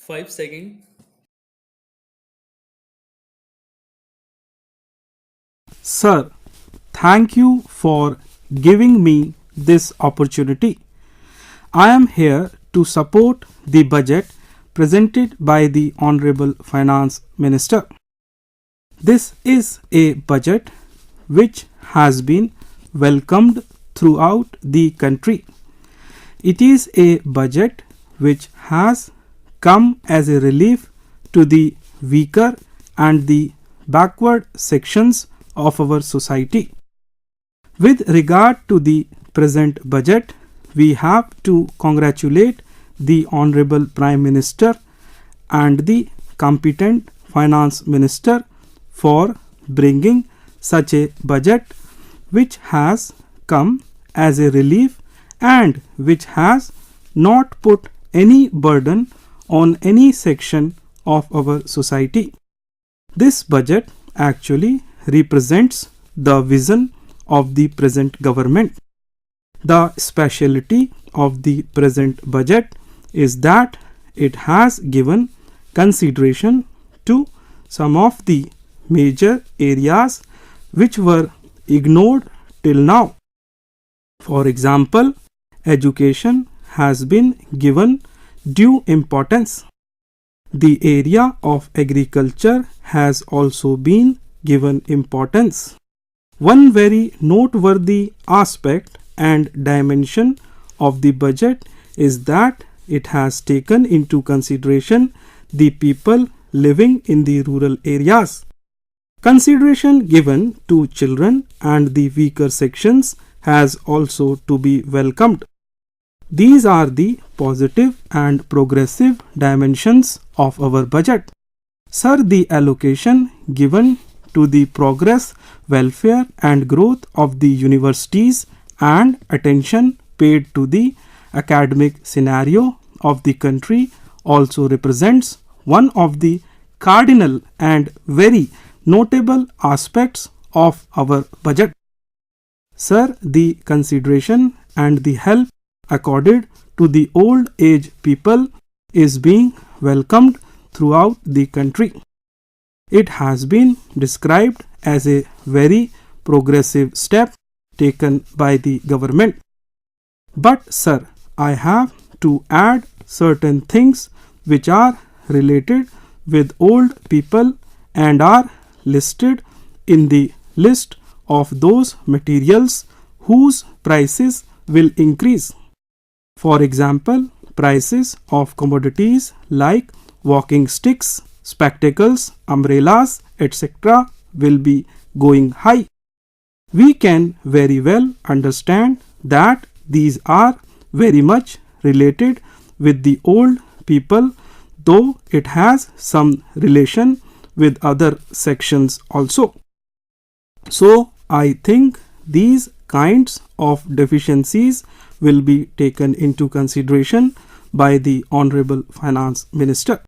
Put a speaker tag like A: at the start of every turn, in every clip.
A: 5 seconds.
B: Sir, thank you for giving me this opportunity. I am here to support the budget presented by the Honorable Finance Minister. This is a budget which has been welcomed throughout the country. It is a budget which has come as a relief to the weaker and the backward sections of our society. With regard to the present budget, we have to congratulate the Honorable Prime Minister and the competent Finance Minister for bringing such a budget which has come as a relief and which has not put any burden on any section of our society. This budget actually represents the vision of the present government. The speciality of the present budget is that it has given consideration to some of the major areas which were ignored till now. For example, education has been given due importance. The area of agriculture has also been given importance. One very noteworthy aspect and dimension of the budget is that it has taken into consideration the people living in the rural areas. Consideration given to children and the weaker sections has also to be welcomed. These are the positive and progressive dimensions of our budget. Sir, the allocation given to the progress, welfare and growth of the universities and attention paid to the academic scenario of the country also represents one of the cardinal and very notable aspects of our budget. Sir, the consideration and the help accorded to the old age people is being welcomed throughout the country. It has been described as a very progressive step taken by the government. But sir, I have to add certain things which are related with old people and are listed in the list of those materials whose prices will increase. For example, prices of commodities like walking sticks, spectacles, umbrellas, etc. will be going high. We can very well understand that these are very much related with the old people, though it has some relation with other sections also. So I think these kinds of deficiencies will be taken into consideration by the Honorable Finance Minister.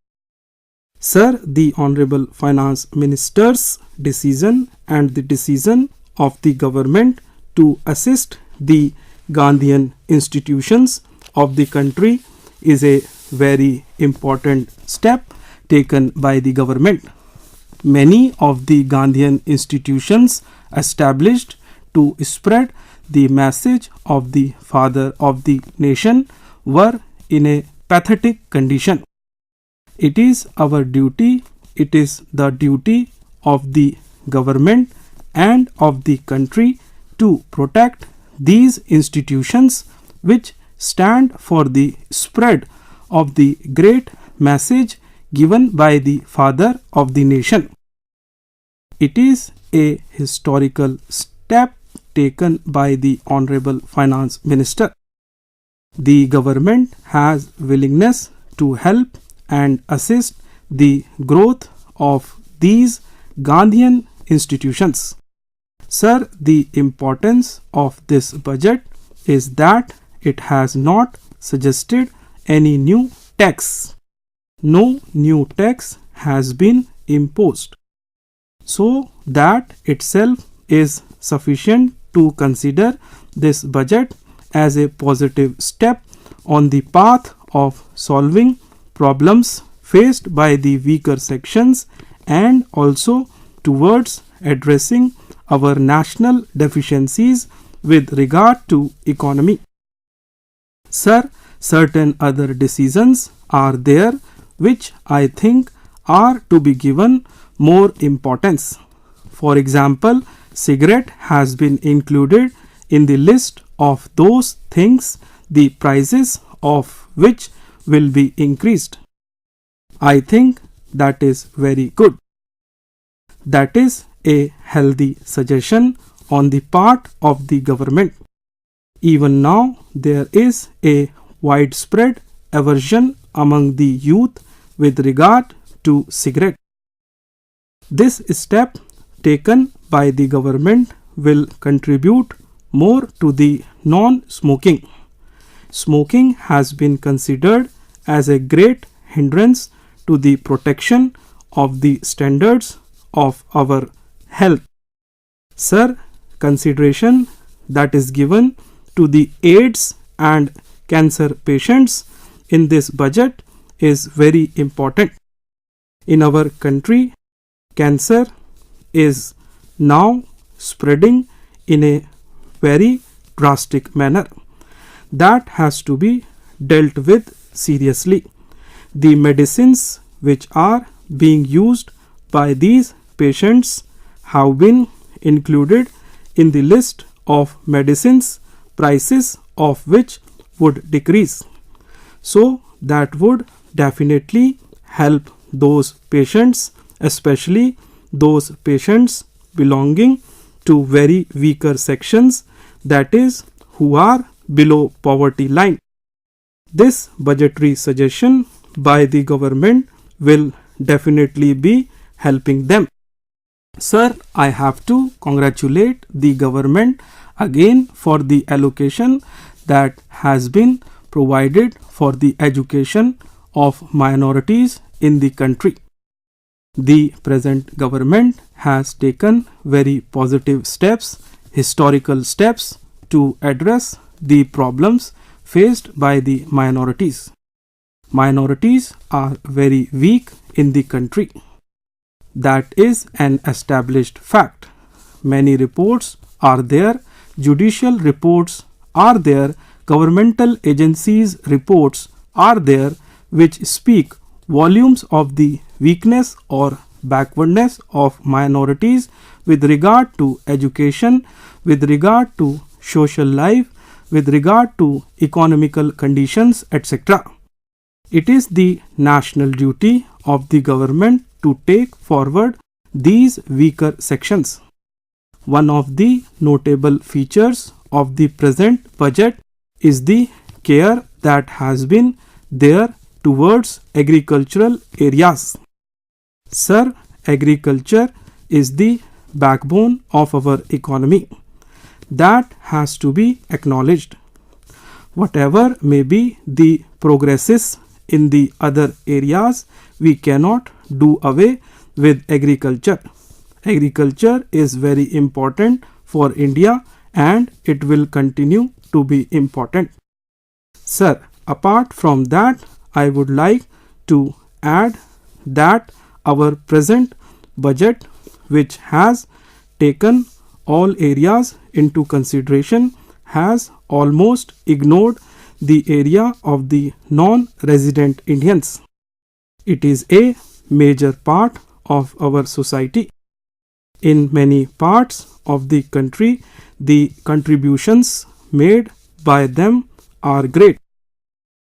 B: Sir, the Honorable Finance Minister's decision and the decision of the government to assist the Gandhian institutions of the country is a very important step taken by the government. Many of the Gandhian institutions established to spread the message of the father of the nation were in a pathetic condition. It is our duty, it is the duty of the government and of the country to protect these institutions which stand for the spread of the great message given by the father of the nation. It is a historical step taken by the Honorable Finance Minister. The government has willingness to help and assist the growth of these Gandhian institutions. Sir, the importance of this budget is that it has not suggested any new tax. No new tax has been imposed. So that itself is sufficient to consider this budget as a positive step on the path of solving problems faced by the weaker sections and also towards addressing our national deficiencies with regard to economy. Sir, certain other decisions are there which I think are to be given more importance. For example, cigarette has been included in the list of those things the prices of which will be increased. I think that is very good. That is a healthy suggestion on the part of the government. Even now, there is a widespread aversion among the youth with regard to cigarette. This step taken by the government will contribute more to the non-smoking. Smoking has been considered as a great hindrance to the protection of the standards of our health. Sir, consideration that is given to the AIDS and cancer patients in this budget is very important. In our country, cancer is now spreading in a very drastic manner. That has to be dealt with seriously. The medicines which are being used by these patients have been included in the list of medicines, prices of which would decrease. So that would definitely help those patients, especially those patients belonging to very weaker sections, that is, who are below poverty line. This budgetary suggestion by the government will definitely be helping them. Sir, I have to congratulate the government again for the allocation that has been provided for the education of minorities in the country. The present government has taken very positive steps, historical steps to address the problems faced by the minorities. Minorities are very weak in the country. That is an established fact. Many reports are there, judicial reports are there, governmental agencies' reports are there, which speak volumes of the weakness or backwardness of minorities with regard to education, with regard to social life, with regard to economical conditions, etc. It is the national duty of the government to take forward these weaker sections. One of the notable features of the present budget is the care that has been there towards agricultural areas. Sir, agriculture is the backbone of our economy. That has to be acknowledged. Whatever may be the progresses in the other areas, we cannot do away with agriculture. Agriculture is very important for India and it will continue to be important. Sir, apart from that, I would like to add that our present budget, which has taken all areas into consideration, has almost ignored the area of the non-resident Indians. It is a major part of our society. In many parts of the country, the contributions made by them are great.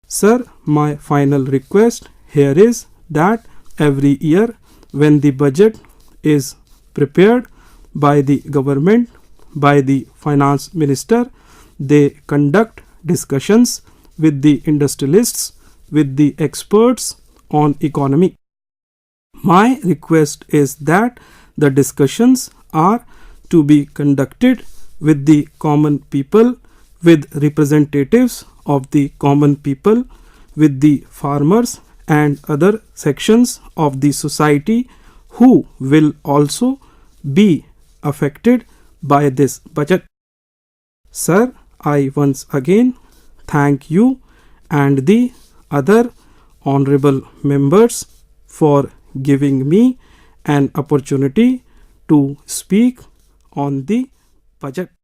B: Sir, my final request here is that every year when the budget is prepared by the government, by the finance minister, they conduct discussions with the industrialists, with the experts on economy. My request is that the discussions are to be conducted with the common people, with representatives of the common people, with the farmers and other sections of the society who will also be affected by this budget. Sir, I once again thank you and the other honorable members for giving me an opportunity to speak on the budget.